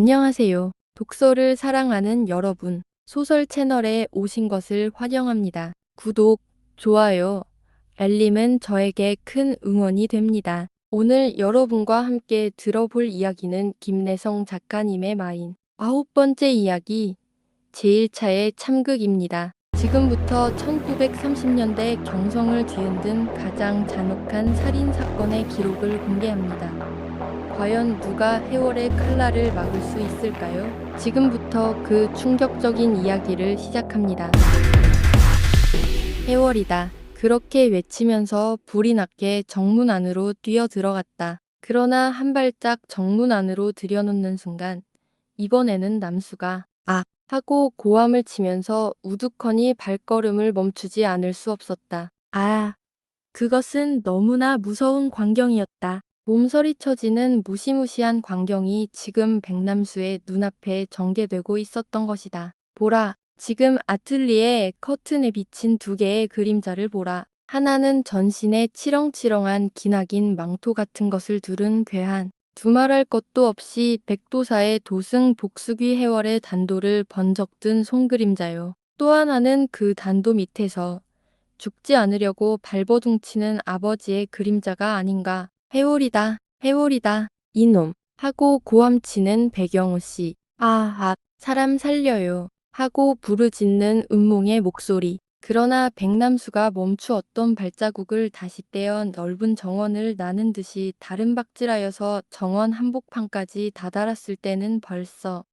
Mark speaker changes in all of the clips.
Speaker 1: 안녕하세요. 독서를 사랑하는 여러분, 소설 채널에 오신 것을 환영합니다. 구독, 좋아요, 알림은 저에게 큰 응원이 됩니다. 오늘 여러분과 함께 들어볼 이야기는 김래성 작가님의 마인 9번째 이야기, 제1차의 참극입니다. 지금부터 1930년대 경성을 뒤흔든 가장 잔혹한 살인사건의 기록을 공개합니다. 과연 누가 해월의 칼날을 막을 수 있을까요? 지금부터 그 충격적인 이야기를 시작합니다. 해월이다. 그렇게 외치면서 불이 나게 정문 안으로 뛰어 들어갔다. 그러나 한 발짝 정문 안으로 들여놓는 순간 이번에는 남수가 아! 하고 고함을 치면서 우두커니 발걸음을 멈추지 않을 수 없었다. 아! 그것은 너무나 무서운 광경이었다. 몸서리 쳐지는 무시무시한 광경이 지금 백남수의 눈앞에 전개되고 있었던 것이다. 보라, 지금 아틀리에 커튼에 비친 두 개의 그림자를 보라. 하나는 전신에 치렁치렁한 기나긴 망토 같은 것을 두른 괴한, 두말할 것도 없이 백도사의 도승 복수귀 해월의 단도를 번쩍 든 손그림자요. 또 하나는 그 단도 밑에서 죽지 않으려고 발버둥치는 아버지의 그림자가 아닌가. 해월이다, 해월이다, 이놈, 하고 고함치는 배경우 씨. 사람 살려요, 하고 부르짖는 은몽의 목소리. 그러나 백남수가 멈추었던 발자국을 다시 떼어 넓은 정원을 나는 듯이 다른 박질하여서 정원 한복판까지 다다랐을 때는 벌써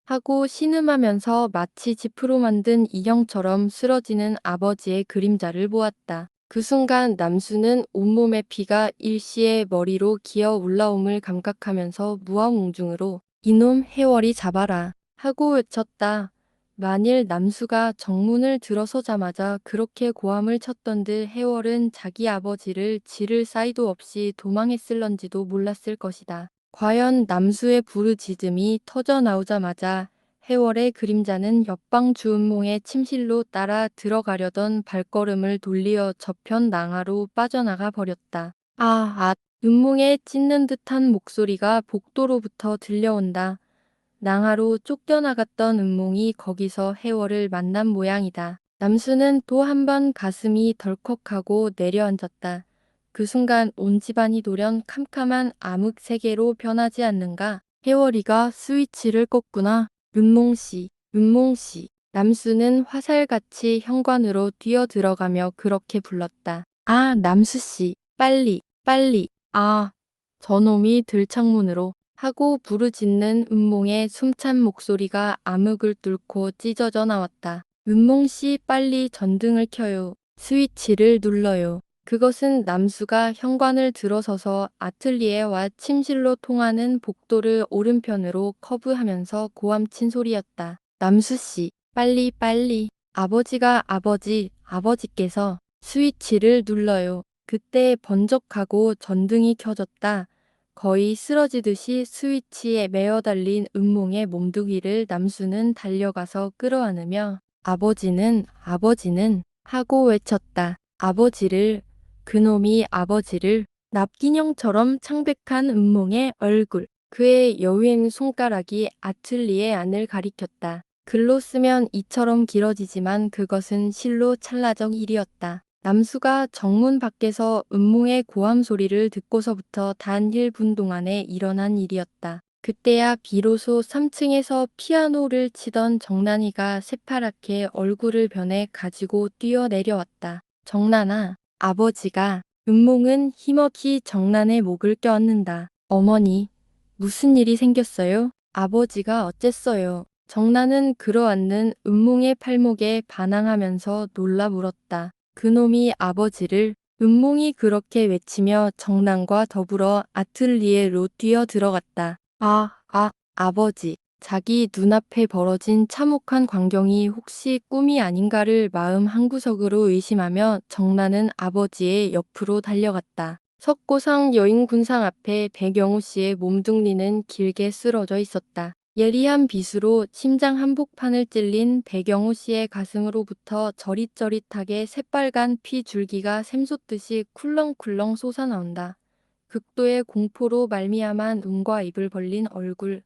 Speaker 1: 하고 신음하면서 마치 지프로 만든 인형처럼 쓰러지는 아버지의 그림자를 보았다. 그 순간 남수는 온몸의 피가 일시에 머리로 기어 올라옴을 감각하면서 무아웅중으로 이놈 해월이 잡아라 하고 외쳤다. 만일 남수가 정문을 들어서자마자 그렇게 고함을 쳤던들 해월은 자기 아버지를 지를 사이도 없이 도망했을런지도 몰랐을 것이다. 과연 남수의 부르짖음이 터져 나오자마자 해월의 그림자는 옆방 주은몽의 침실로 따라 들어가려던 발걸음을 돌리어 저편 낭하로 빠져나가 버렸다. 은몽의 찢는 듯한 목소리가 복도로부터 들려온다. 낭하로 쫓겨나갔던 은몽이 거기서 해월을 만난 모양이다. 남수는 또 한 번 가슴이 덜컥하고 내려앉았다. 그 순간 온 집안이 돌연 캄캄한 암흑 세계로 변하지 않는가. 해월이가 스위치를 껐구나. 은몽씨, 은몽씨. 남수는 화살같이 현관으로 뛰어 들어가며 그렇게 불렀다. 남수씨, 빨리, 빨리. 저놈이 들창문으로 하고 부르짖는 은몽의 숨찬 목소리가 암흑을 뚫고 찢어져 나왔다. 은몽씨, 빨리 전등을 켜요. 스위치를 눌러요. 그것은 남수가 현관을 들어서서 아틀리에와 침실로 통하는 복도를 오른편으로 커브하면서 고함친 소리였다. 남수씨, 빨리 빨리. 아버지께서 스위치를 눌러요. 그때 번쩍하고 전등이 켜졌다. 거의 쓰러지듯이 스위치에 매어 달린 은몽의 몸뚱이를 남수는 달려가서 끌어안으며 아버지는 하고 외쳤다. 그놈이 아버지를. 납기령처럼 창백한 은몽의 얼굴. 그의 여윈 손가락이 아틀리에 안을 가리켰다. 글로 쓰면 이처럼 길어지지만 그것은 실로 찰나적 일이었다. 남수가 정문 밖에서 은몽의 고함 소리를 듣고서부터 단 1분 동안에 일어난 일이었다. 그때야 비로소 3층에서 피아노를 치던 정난이가 새파랗게 얼굴을 변해 가지고 뛰어 내려왔다. 정난아, 아버지가. 은몽은 힘없이 정난의 목을 껴안는다. 어머니, 무슨 일이 생겼어요? 아버지가 어쨌어요? 정난은 그러앉는 은몽의 팔목에 반항하면서 놀라 물었다. 그놈이 아버지를. 은몽이 그렇게 외치며 정난과 더불어 아틀리에로 뛰어 들어갔다. 아버지. 자기 눈앞에 벌어진 참혹한 광경이 혹시 꿈이 아닌가를 마음 한구석으로 의심하며 정난은 아버지의 옆으로 달려갔다. 석고상 여인군상 앞에 배경우 씨의 몸뚱이는 길게 쓰러져 있었다. 예리한 빗으로 심장 한복판을 찔린 배경우 씨의 가슴으로부터 저릿저릿하게 새빨간 피 줄기가 샘솟듯이 쿨렁쿨렁 솟아나온다. 극도의 공포로 말미암아 눈과 입을 벌린 얼굴.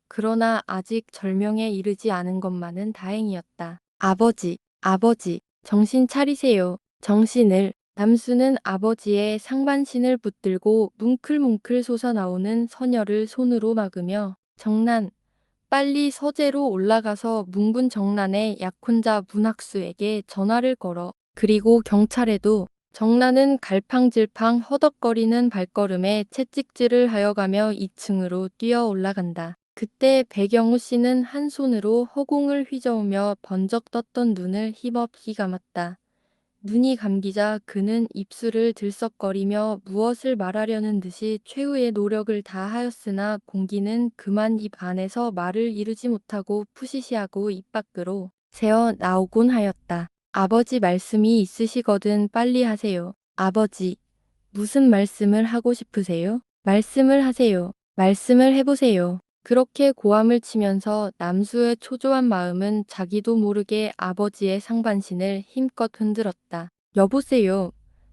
Speaker 1: 그러나 아직 절명에 이르지 않은 것만은 다행이었다. 아버지, 아버지, 정신 차리세요. 정신을. 남수는 아버지의 상반신을 붙들고 뭉클뭉클 솟아나오는 서녀를 손으로 막으며 정난, 빨리 서재로 올라가서 뭉군 정난의 약혼자 문학수에게 전화를 걸어. 그리고 경찰에도. 정난은 갈팡질팡 허덕거리는 발걸음에 채찍질을 하여가며 2층으로 뛰어 올라간다. 그때 배경우 씨는 한 손으로 허공을 휘저으며 번쩍 떴던 눈을 힘없이 감았다. 눈이 감기자 그는 입술을 들썩거리며 무엇을 말하려는 듯이 최후의 노력을 다하였으나 공기는 그만 입 안에서 말을 이루지 못하고 푸시시하고 입 밖으로 새어 나오곤 하였다. 아버지 말씀이 있으시거든 빨리 하세요. 아버지, 무슨 말씀을 하고 싶으세요? 말씀을 하세요. 말씀을 해보세요. 그렇게 고함을 치면서 남수의 초조한 마음은 자기도 모르게 아버지의 상반신을 힘껏 흔들었다. 여보세요.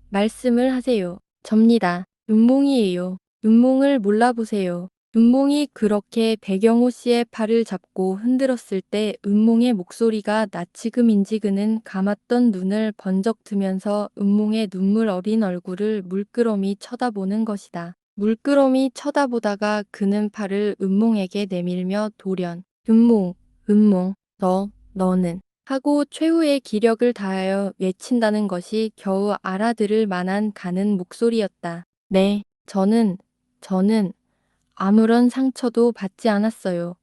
Speaker 1: 말씀을 하세요. 접니다. 윤몽이에요. 윤몽을 몰라보세요. 은몽이 그렇게 배경호 씨의 팔을 잡고 흔들었을 때 은몽의 목소리가 나치금인지 그는 감았던 눈을 번쩍 뜨면서 은몽의 눈물 어린 얼굴을 물끄러미 쳐다보는 것이다. 물끄러미 쳐다보다가 그는 팔을 은몽에게 내밀며 돌연 은몽, 은몽, 너는 하고 최후의 기력을 다하여 외친다는 것이 겨우 알아들을 만한 가는 목소리였다. 네, 저는 아무런 상처도 받지 않았어요.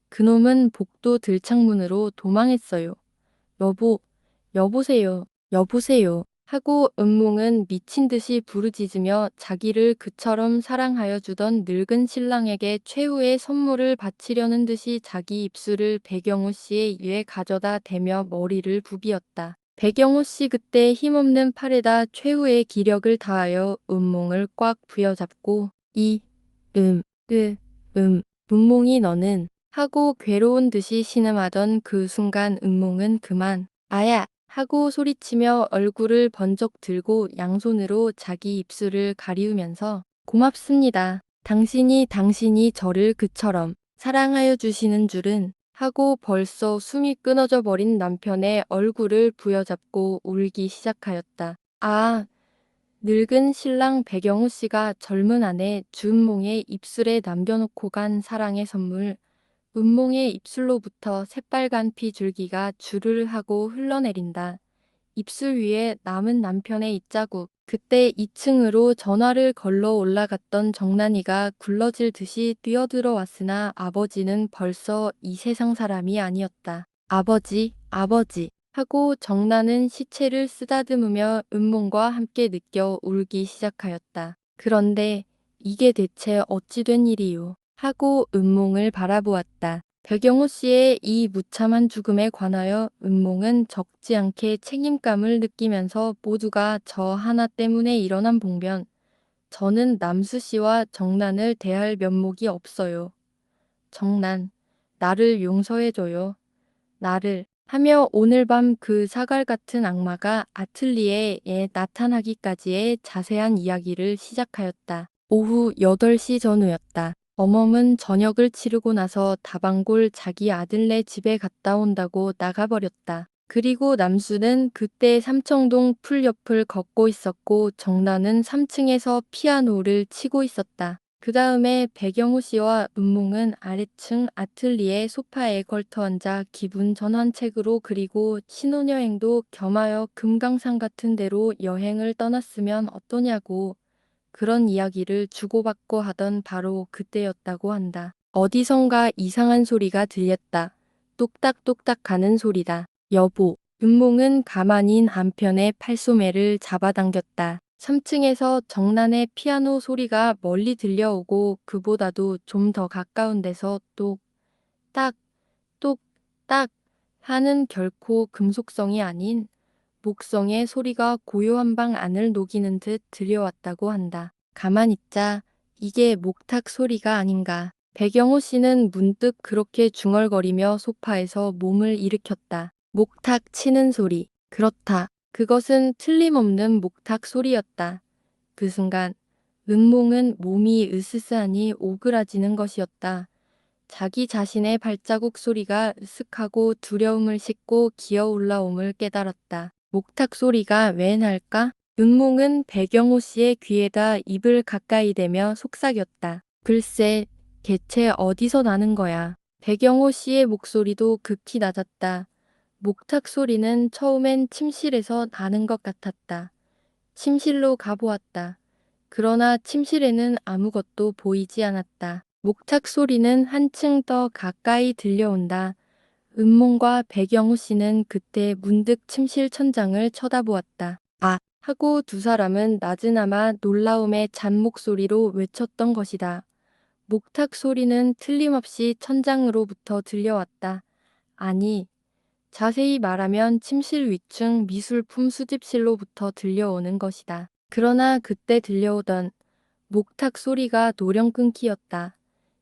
Speaker 1: 그놈은 복도 들창문으로 도망했어요. 여보세요, 여보세요. 하고 은몽은 미친 듯이 부르짖으며 자기를 그처럼 사랑하여 주던 늙은 신랑에게 최후의 선물을 바치려는 듯이 자기 입술을 배경우 씨의 입에 가져다 대며 머리를 부비었다. 배경우 씨 그때 힘없는 팔에다 최후의 기력을 다하여 은몽을 꽉 부여잡고 음, 은몽이 너는 하고 괴로운 듯이 신음하던 그 순간 은몽은 그만 아야 하고 소리치며 얼굴을 번쩍 들고 양손으로 자기 입술을 가리우면서 고맙습니다. 당신이 저를 그처럼 사랑하여 주시는 줄은 하고 벌써 숨이 끊어져 버린 남편의 얼굴을 부여잡고 울기 시작하였다. 아, 늙은 신랑 배경우 씨가 젊은 아내 주은몽의 입술에 남겨놓고 간 사랑의 선물, 은몽의 입술로부터 새빨간 피 줄기가 주르르 하고 흘러내린다. 입술 위에 남은 남편의 입자국. 그때 2층으로 전화를 걸러 올라갔던 정난이가 굴러질 듯이 뛰어들어왔으나 아버지는 벌써 이 세상 사람이 아니었다. 아버지 하고 정난은 시체를 쓰다듬으며 은몽과 함께 느껴 울기 시작하였다. 그런데 이게 대체 어찌 된 일이요? 하고 은몽을 바라보았다. 배경호 씨의 이 무참한 죽음에 관하여 은몽은 적지 않게 책임감을 느끼면서 모두가 저 하나 때문에 일어난 봉변. 저는 남수 씨와 정난을 대할 면목이 없어요. 정난, 나를 용서해줘요. 나를 하며 오늘 밤 그 사갈 같은 악마가 아틀리에에 나타나기까지의 자세한 이야기를 시작하였다. 오후 8시 전후였다. 어멈은 저녁을 치르고 나서 다방골 자기 아들네 집에 갔다 온다고 나가버렸다. 그리고 남수는 그때 삼청동 풀 옆을 걷고 있었고 정나는 3층에서 피아노를 치고 있었다. 그 다음에 배경우 씨와 은몽은 아래층 아틀리에 소파에 걸터앉아 기분 전환책으로 그리고 신혼여행도 겸하여 금강산 같은 데로 여행을 떠났으면 어떠냐고 그런 이야기를 주고받고 하던 바로 그때였다고 한다. 어디선가 이상한 소리가 들렸다. 똑딱똑딱 하는 소리다. 여보, 은몽은 가만히 남편의 팔소매를 잡아당겼다. 3층에서 정난의 피아노 소리가 멀리 들려오고 그보다도 좀 더 가까운 데서 똑딱, 똑딱 하는 결코 금속성이 아닌 목성의 소리가 고요한 방 안을 녹이는 듯 들려왔다고 한다. 가만 있자. 이게 목탁 소리가 아닌가. 배경호 씨는 문득 그렇게 중얼거리며 소파에서 몸을 일으켰다. 목탁 치는 소리. 그렇다. 그것은 틀림없는 목탁 소리였다. 그 순간 은몽은 몸이 으스스하니 오그라지는 것이었다. 자기 자신의 발자국 소리가 으슥하고 두려움을 싣고 기어 올라옴을 깨달았다. 목탁 소리가 왜 날까? 은몽은 배경호 씨의 귀에다 입을 가까이 대며 속삭였다. 글쎄, 대체 어디서 나는 거야? 배경호 씨의 목소리도 극히 낮았다. 목탁 소리는 처음엔 침실에서 나는 것 같았다. 침실로 가보았다. 그러나 침실에는 아무것도 보이지 않았다. 목탁 소리는 한층 더 가까이 들려온다. 은몽과 배경우 씨는 그때 문득 침실 천장을 쳐다보았다. 아! 하고 두 사람은 나즈나마 놀라움에 잔 목소리로 외쳤던 것이다. 목탁 소리는 틀림없이 천장으로부터 들려왔다. 아니, 자세히 말하면 침실 위층 미술품 수집실로부터 들려오는 것이다. 그러나 그때 들려오던 목탁 소리가 노령 끊기었다.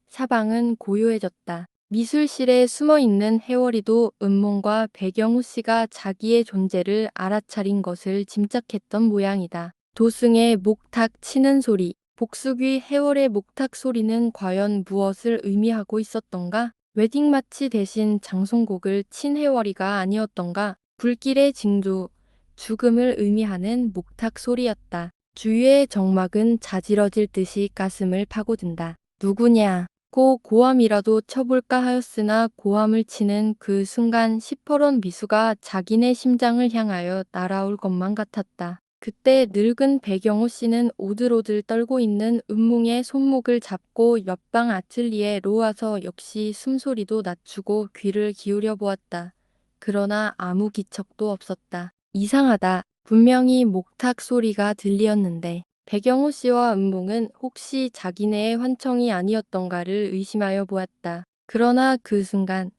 Speaker 1: 사방은 고요해졌다. 미술실에 숨어있는 해월이도 은몽과 배경우 씨가 자기의 존재를 알아차린 것을 짐작했던 모양이다. 도승의 목탁 치는 소리, 복숙의 해월의 목탁 소리는 과연 무엇을 의미하고 있었던가? 웨딩마치 대신 장송곡을 친 해월이가 아니었던가? 불길의 징조, 죽음을 의미하는 목탁 소리였다. 주위의 정막은 자지러질 듯이 가슴을 파고든다. 누구냐? 고 고함이라도 쳐볼까 하였으나 고함을 치는 그 순간 시퍼런 미수가 자기네 심장을 향하여 날아올 것만 같았다. 그때 늙은 배경호 씨는 오들오들 떨고 있는 은몽의 손목을 잡고 옆방 아틀리에로 와서 역시 숨소리도 낮추고 귀를 기울여 보았다. 그러나 아무 기척도 없었다. 이상하다. 분명히 목탁 소리가 들리었는데 배경호 씨와 은몽은 혹시 자기네의 환청이 아니었던가를 의심하여 보았다. 그러나 그 순간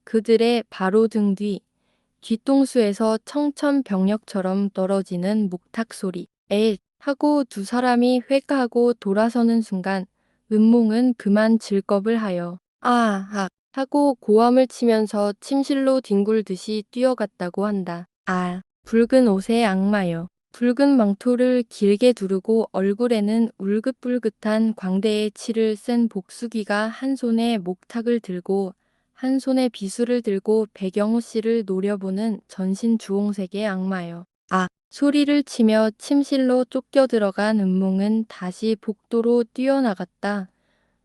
Speaker 1: 그들의 바로 등 뒤 뒤통수에서 청천벽력처럼 떨어지는 목탁 소리. 에 하고 두 사람이 획 하고 돌아서는 순간 은몽은 그만 질겁을 하여 아악 하고 고함을 치면서 침실로 뒹굴듯이 뛰어갔다고 한다. 아, 붉은 옷의 악마여. 붉은 망토를 길게 두르고 얼굴에는 울긋불긋한 광대의 치를 쓴 복수기가 한 손에 목탁을 들고 한 손에 비수를 들고 배경호 씨를 노려보는 전신 주홍색의 악마여. 아! 소리를 치며 침실로 쫓겨 들어간 은몽은 다시 복도로 뛰어나갔다.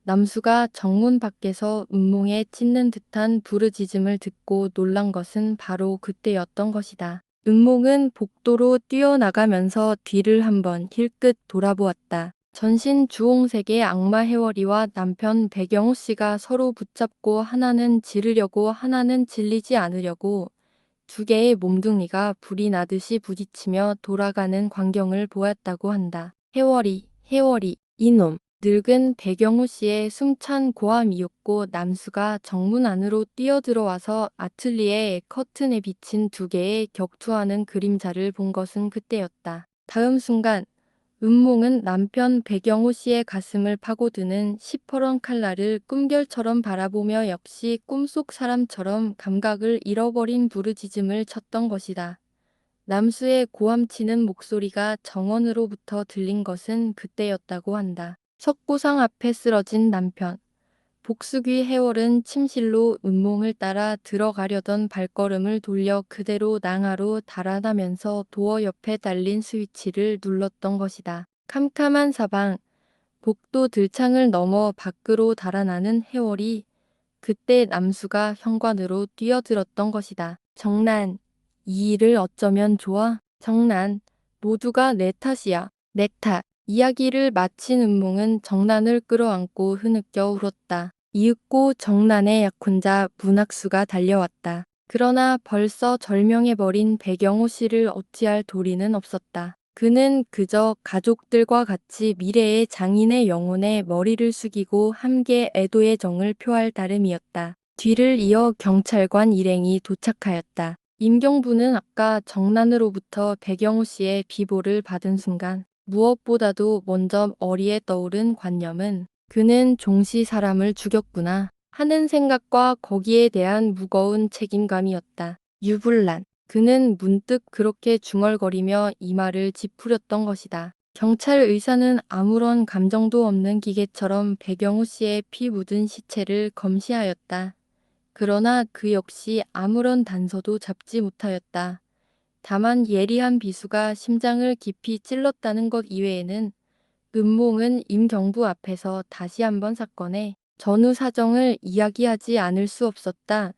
Speaker 1: 남수가 정문 밖에서 은몽에 찢는 듯한 부르짖음을 듣고 놀란 것은 바로 그때였던 것이다. 은몽은 복도로 뛰어나가면서 뒤를 한번 힐끗 돌아보았다. 전신 주홍색의 악마 해월이와 남편 배경호 씨가 서로 붙잡고 하나는 지르려고 하나는 질리지 않으려고 두 개의 몸뚱이가 불이 나듯이 부딪히며 돌아가는 광경을 보았다고 한다. 해월이, 이놈. 늙은 배경호 씨의 숨찬 고함이었고 남수가 정문 안으로 뛰어들어와서 아틀리에 커튼에 비친 두 개의 격투하는 그림자를 본 것은 그때였다. 다음 순간 은몽은 남편 배경호 씨의 가슴을 파고드는 시퍼런 칼날을 꿈결처럼 바라보며 역시 꿈속 사람처럼 감각을 잃어버린 부르짖음을 쳤던 것이다. 남수의 고함치는 목소리가 정원으로부터 들린 것은 그때였다고 한다. 석고상 앞에 쓰러진 남편. 복숙의 해월은 침실로 은몽을 따라 들어가려던 발걸음을 돌려 그대로 낭하로 달아나면서 도어 옆에 달린 스위치를 눌렀던 것이다. 캄캄한 사방, 복도 들창을 넘어 밖으로 달아나는 해월이 그때 남수가 현관으로 뛰어들었던 것이다. 정난, 이 일을 어쩌면 좋아? 정난, 모두가 내 탓이야. 내 탓. 이야기를 마친 은몽은 정난을 끌어안고 흐느껴 울었다. 이윽고 정난의 약혼자 문학수가 달려왔다. 그러나 벌써 절명해버린 배경호 씨를 어찌할 도리는 없었다. 그는 그저 가족들과 같이 미래의 장인의 영혼에 머리를 숙이고 함께 애도의 정을 표할 따름이었다. 뒤를 이어 경찰관 일행이 도착하였다. 임경부는 아까 정난으로부터 배경호 씨의 비보를 받은 순간 무엇보다도 먼저 머리에 떠오른 관념은 그는 종시 사람을 죽였구나 하는 생각과 거기에 대한 무거운 책임감이었다. 유불난. 그는 문득 그렇게 중얼거리며 이마를 찌푸렸던 것이다. 경찰 의사는 아무런 감정도 없는 기계처럼 백영호 씨의 피 묻은 시체를 검시하였다. 그러나 그 역시 아무런 단서도 잡지 못하였다. 다만 예리한 비수가 심장을 깊이 찔렀다는 것 이외에는 은몽은 임경부 앞에서 다시 한번 사건의 전후 사정을 이야기하지 않을 수 없었다.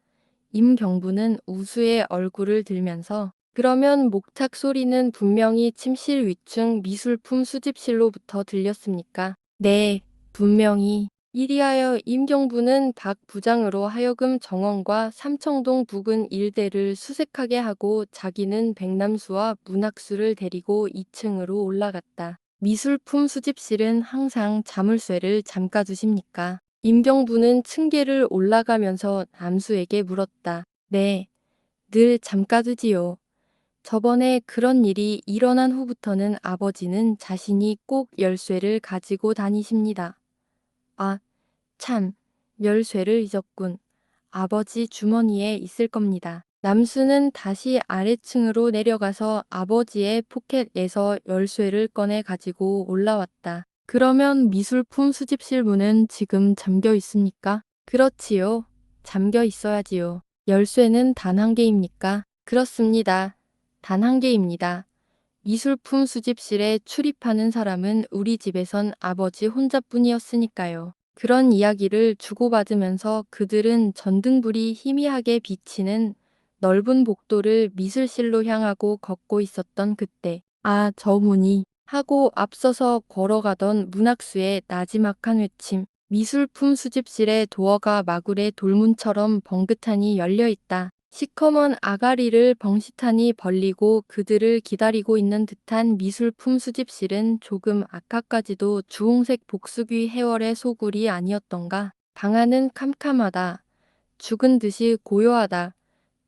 Speaker 1: 임경부는 우수의 얼굴을 들면서 그러면 목탁 소리는 분명히 침실 위층 미술품 수집실로부터 들렸습니까? 네, 분명히. 이리하여 임경부는 박 부장으로 하여금 정원과 삼청동 부근 일대를 수색하게 하고 자기는 백남수와 문학수를 데리고 2층으로 올라갔다. 미술품 수집실은 항상 자물쇠를 잠가두십니까? 임경부는 층계를 올라가면서 남수에게 물었다. 네, 늘 잠가두지요. 저번에 그런 일이 일어난 후부터는 아버지는 자신이 꼭 열쇠를 가지고 다니십니다. 아, 참, 열쇠를 잊었군. 아버지 주머니에 있을 겁니다. 남수는 다시 아래층으로 내려가서 아버지의 포켓에서 열쇠를 꺼내 가지고 올라왔다. 그러면 미술품 수집실 문은 지금 잠겨 있습니까? 그렇지요. 잠겨 있어야지요. 열쇠는 단 한 개입니까? 그렇습니다. 단 한 개입니다. 미술품 수집실에 출입하는 사람은 우리 집에선 아버지 혼자뿐이었으니까요. 그런 이야기를 주고받으면서 그들은 전등불이 희미하게 비치는 넓은 복도를 미술실로 향하고 걷고 있었던 그때, 아, 저 문이 하고 앞서서 걸어가던 문학수의 나지막한 외침. 미술품 수집실의 도어가 마굴의 돌문처럼 번긋하니 열려 있다. 시커먼 아가리를 벙긋하니 벌리고 그들을 기다리고 있는 듯한 미술품 수집실은 조금 아까까지도 주홍색 복수귀 해월의 소굴이 아니었던가. 방 안은 캄캄하다. 죽은 듯이 고요하다.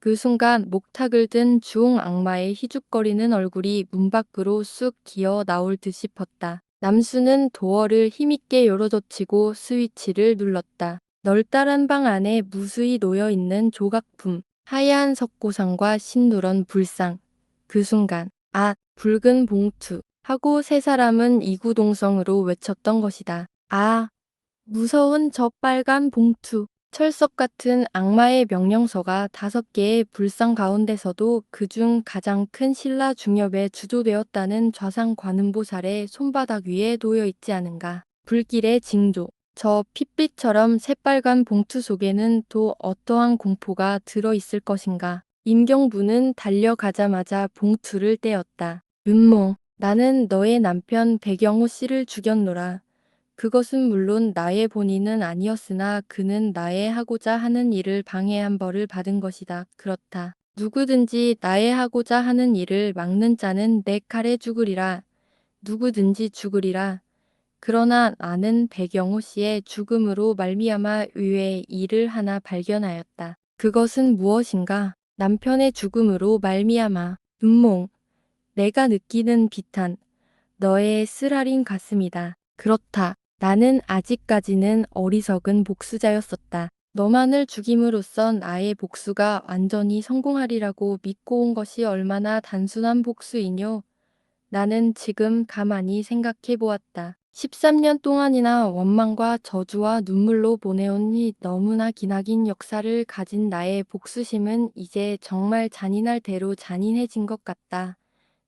Speaker 1: 그 순간 목탁을 든 주홍 악마의 희죽거리는 얼굴이 문 밖으로 쑥 기어 나올 듯 싶었다. 남수는 도어를 힘있게 열어젖히고 스위치를 눌렀다. 널따란 방 안에 무수히 놓여있는 조각품, 하얀 석고상과 흰누런 불상. 그 순간, 아, 붉은 봉투 하고 세 사람은 이구동성으로 외쳤던 것이다. 아, 무서운 저 빨간 봉투. 철석 같은 악마의 명령서가 5개의 불상 가운데서도 그중 가장 큰 신라 중엽에 주조되었다는 좌상 관음보살의 손바닥 위에 놓여 있지 않은가. 불길의 징조. 저 핏빛처럼 새빨간 봉투 속에는 또 어떠한 공포가 들어 있을 것인가. 임경부는 달려가자마자 봉투를 떼었다. 윤몽, 나는 너의 남편 백영호 씨를 죽였노라. 그것은 물론 나의 본의는 아니었으나 그는 나의 하고자 하는 일을 방해한 벌을 받은 것이다. 그렇다. 누구든지 나의 하고자 하는 일을 막는 자는 내 칼에 죽으리라. 누구든지 죽으리라. 그러나 나는 백영호 씨의 죽음으로 말미암아 의외의 일을 하나 발견하였다. 그것은 무엇인가? 남편의 죽음으로 말미암아. 눈몽. 내가 느끼는 비탄. 너의 쓰라린 가슴이다. 그렇다. 나는 아직까지는 어리석은 복수자였었다. 너만을 죽임으로써 나의 복수가 완전히 성공하리라고 믿고 온 것이 얼마나 단순한 복수이뇨. 나는 지금 가만히 생각해 보았다. 13년 동안이나 원망과 저주와 눈물로 보내온 이 너무나 기나긴 역사를 가진 나의 복수심은 이제 정말 잔인할 대로 잔인해진 것 같다.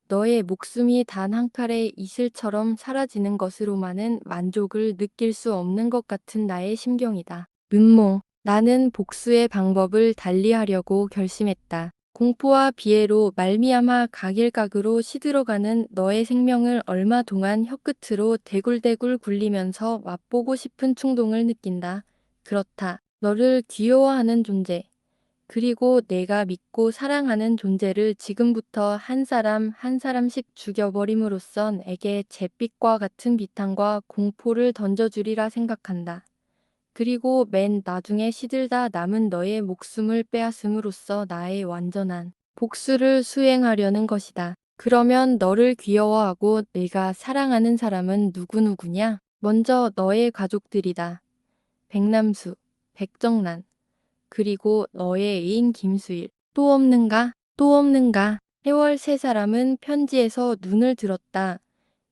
Speaker 1: 너의 목숨이 단 한 칼의 이슬처럼 사라지는 것으로만은 만족을 느낄 수 없는 것 같은 나의 심경이다. 윤몽, 나는 복수의 방법을 달리하려고 결심했다. 공포와 비애로 말미암아 각일각으로 시들어가는 너의 생명을 얼마 동안 혀끝으로 대굴대굴 굴리면서 맛보고 싶은 충동을 느낀다. 그렇다. 너를 귀여워하는 존재. 그리고 내가 믿고 사랑하는 존재를 지금부터 한 사람 한 사람씩 죽여버림으로써 내게 잿빛과 같은 비탄과 공포를 던져주리라 생각한다. 그리고 맨 나중에 시들다 남은 너의 목숨을 빼앗음으로써 나의 완전한 복수를 수행하려는 것이다. 그러면 너를 귀여워하고 내가 사랑하는 사람은 누구누구냐? 먼저 너의 가족들이다. 백남수, 백정란, 그리고 너의 애인 김수일. 또 없는가? 또 없는가? 해월 세 사람은 편지에서 눈을 들었다.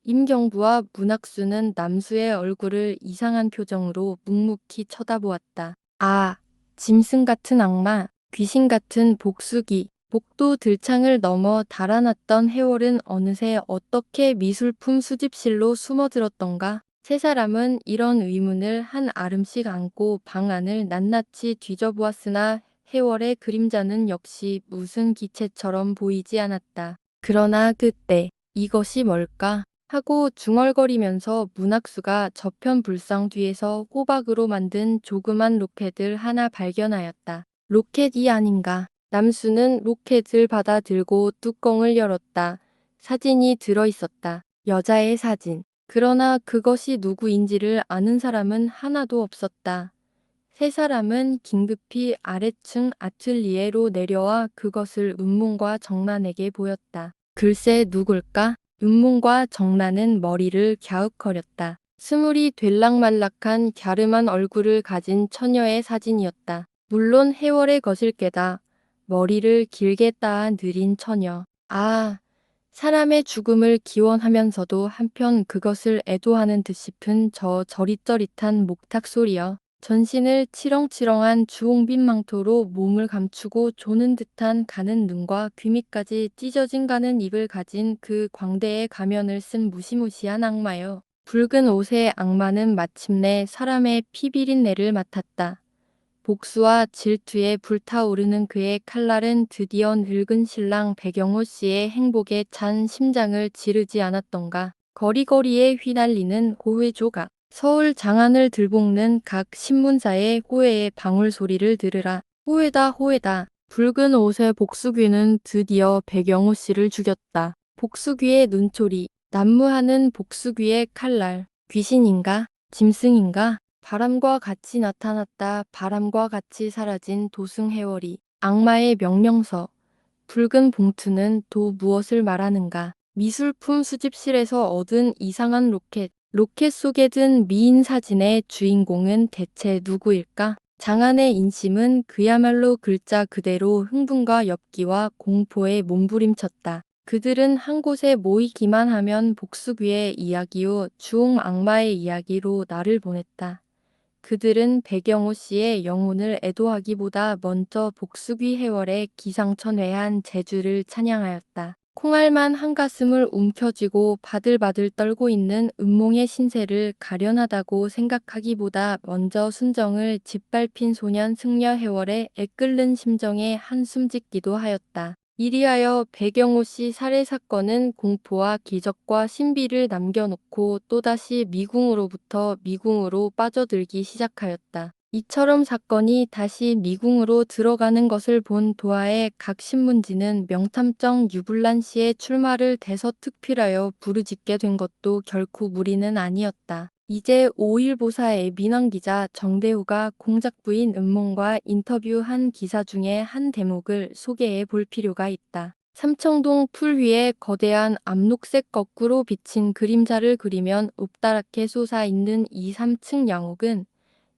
Speaker 1: 임경부와 문학수는 남수의 얼굴을 이상한 표정으로 묵묵히 쳐다보았다. 아, 짐승 같은 악마, 귀신 같은 복수기. 복도 들창을 넘어 달아났던 해월은 어느새 어떻게 미술품 수집실로 숨어들었던가. 세 사람은 이런 의문을 한 아름씩 안고 방 안을 낱낱이 뒤져보았으나 해월의 그림자는 역시 무슨 기체처럼 보이지 않았다. 그러나 그때 이것이 뭘까? 하고 중얼거리면서 문학수가 저편 불상 뒤에서 호박으로 만든 조그만 로켓을 하나 발견하였다. 로켓이 아닌가? 남수는 로켓을 받아 들고 뚜껑을 열었다. 사진이 들어있었다. 여자의 사진. 그러나 그것이 누구인지를 아는 사람은 하나도 없었다. 세 사람은 긴급히 아래층 아틀리에로 내려와 그것을 은몽과 정란에게 보였다. 글쎄 누굴까? 은몽과 정란은 머리를 갸웃거렸다. 스물이 될락말락한 갸름한 얼굴을 가진 처녀의 사진이었다. 물론 해월의 것일 게다. 머리를 길게 따아 느린 처녀. 아, 사람의 죽음을 기원하면서도 한편 그것을 애도하는 듯 싶은 저 저릿저릿한 목탁 소리여. 전신을 치렁치렁한 주홍빛 망토로 몸을 감추고 조는 듯한 가는 눈과 귀밑까지 찢어진 가는 입을 가진 그 광대의 가면을 쓴 무시무시한 악마여. 붉은 옷의 악마는 마침내 사람의 피비린내를 맡았다. 복수와 질투에 불타오르는 그의 칼날은 드디어 늙은 신랑 배경호 씨의 행복에 찬 심장을 지르지 않았던가. 거리거리에 휘날리는 호회 조각. 서울 장안을 들볶는 각 신문사의 호회의 방울소리를 들으라. 호회다 호회다. 붉은 옷의 복수귀는 드디어 배경호 씨를 죽였다. 복수귀의 눈초리. 난무하는 복수귀의 칼날. 귀신인가? 짐승인가? 바람과 같이 나타났다. 바람과 같이 사라진 도승해월이. 악마의 명령서. 붉은 봉투는 또 무엇을 말하는가? 미술품 수집실에서 얻은 이상한 로켓. 로켓 속에 든 미인 사진의 주인공은 대체 누구일까? 장안의 인심은 그야말로 글자 그대로 흥분과 엽기와 공포에 몸부림쳤다. 그들은 한 곳에 모이기만 하면 복수귀의 이야기요 주홍 악마의 이야기로 나를 보냈다. 그들은 배경호 씨의 영혼을 애도하기보다 먼저 복수귀 해월의 기상천외한 재주를 찬양하였다. 콩알만 한가슴을 움켜쥐고 바들바들 떨고 있는 은몽의 신세를 가련하다고 생각하기보다 먼저 순정을 짓밟힌 소년 승려 해월의 애끓는 심정에 한숨 짓기도 하였다. 이리하여 배경호 씨 살해 사건은 공포와 기적과 신비를 남겨놓고 또다시 미궁으로부터 미궁으로 빠져들기 시작하였다. 이처럼 사건이 다시 미궁으로 들어가는 것을 본 도하의 각 신문지는 명탐정 유불란 씨의 출마를 대서특필하여 부르짖게 된 것도 결코 무리는 아니었다. 이제 5일보사의 민원기자 정대우가 공작부인 은몽과 인터뷰한 기사 중에 한 대목을 소개해 볼 필요가 있다. 삼청동 풀 위에 거대한 암록색 거꾸로 비친 그림자를 그리면 읍다랗게 솟아있는 2, 3층 양옥은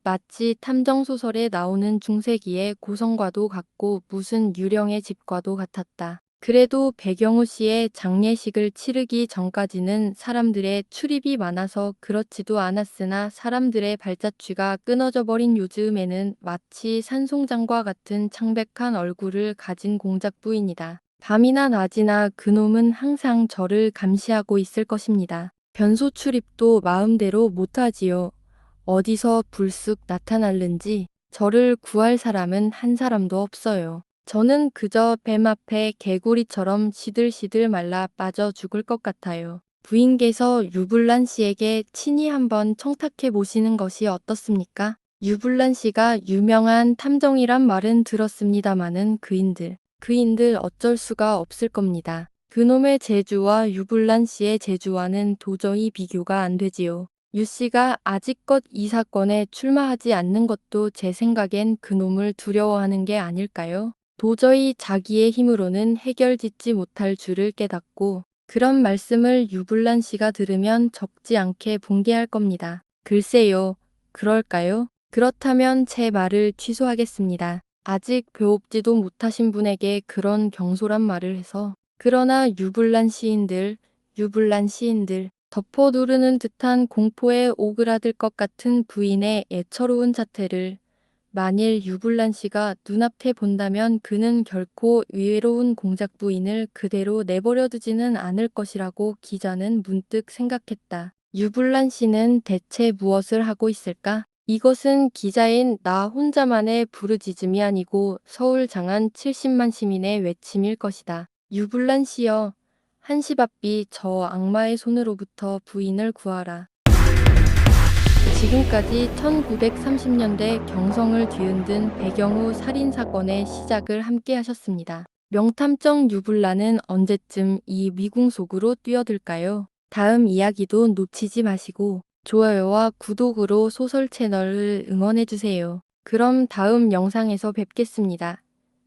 Speaker 1: 마치 탐정소설에 나오는 중세기의 고성과도 같고 무슨 유령의 집과도 같았다. 그래도 배경호 씨의 장례식을 치르기 전까지는 사람들의 출입이 많아서 그렇지도 않았으나 사람들의 발자취가 끊어져 버린 요즘에는 마치 산송장과 같은 창백한 얼굴을 가진 공작부인이다. 밤이나 낮이나 그놈은 항상 저를 감시하고 있을 것입니다. 변소 출입도 마음대로 못하지요. 어디서 불쑥 나타날는지 저를 구할 사람은 한 사람도 없어요. 저는 그저 뱀 앞에 개구리처럼 시들시들 말라 빠져 죽을 것 같아요. 부인께서 유불란 씨에게 친히 한번 청탁해 보시는 것이 어떻습니까? 유불란 씨가 유명한 탐정이란 말은 들었습니다마는 그인들 어쩔 수가 없을 겁니다. 그놈의 재주와 유불란 씨의 재주와는 도저히 비교가 안 되지요. 유 씨가 아직껏 이 사건에 출마하지 않는 것도 제 생각엔 그놈을 두려워하는 게 아닐까요? 도저히 자기의 힘으로는 해결짓지 못할 줄을 깨닫고 그런 말씀을 유불란 씨가 들으면 적지 않게 붕괴할 겁니다. 글쎄요. 그럴까요? 그렇다면 제 말을 취소하겠습니다. 아직 배웁지도 못하신 분에게 그런 경솔한 말을 해서. 그러나 유불란 시인들 덮어두르는 듯한 공포에 오그라들 것 같은 부인의 애처로운 자태를 만일 유불란 씨가 눈앞에 본다면 그는 결코 위외로운 공작 부인을 그대로 내버려 두지는 않을 것이라고 기자는 문득 생각했다. 유불란 씨는 대체 무엇을 하고 있을까? 이것은 기자인 나 혼자만의 부르짖음이 아니고 서울 장안 70만 시민의 외침일 것이다. 유불란 씨여, 한시바삐 저 악마의 손으로부터 부인을 구하라. 지금까지 1930년대 경성을 뒤흔든 배경우 살인사건의 시작을 함께 하셨습니다. 명탐정 유불란은 언제쯤 이 미궁 속으로 뛰어들까요? 다음 이야기도 놓치지 마시고 좋아요와 구독으로 소설 채널을 응원해주세요. 그럼 다음 영상에서 뵙겠습니다.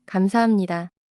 Speaker 1: 감사합니다.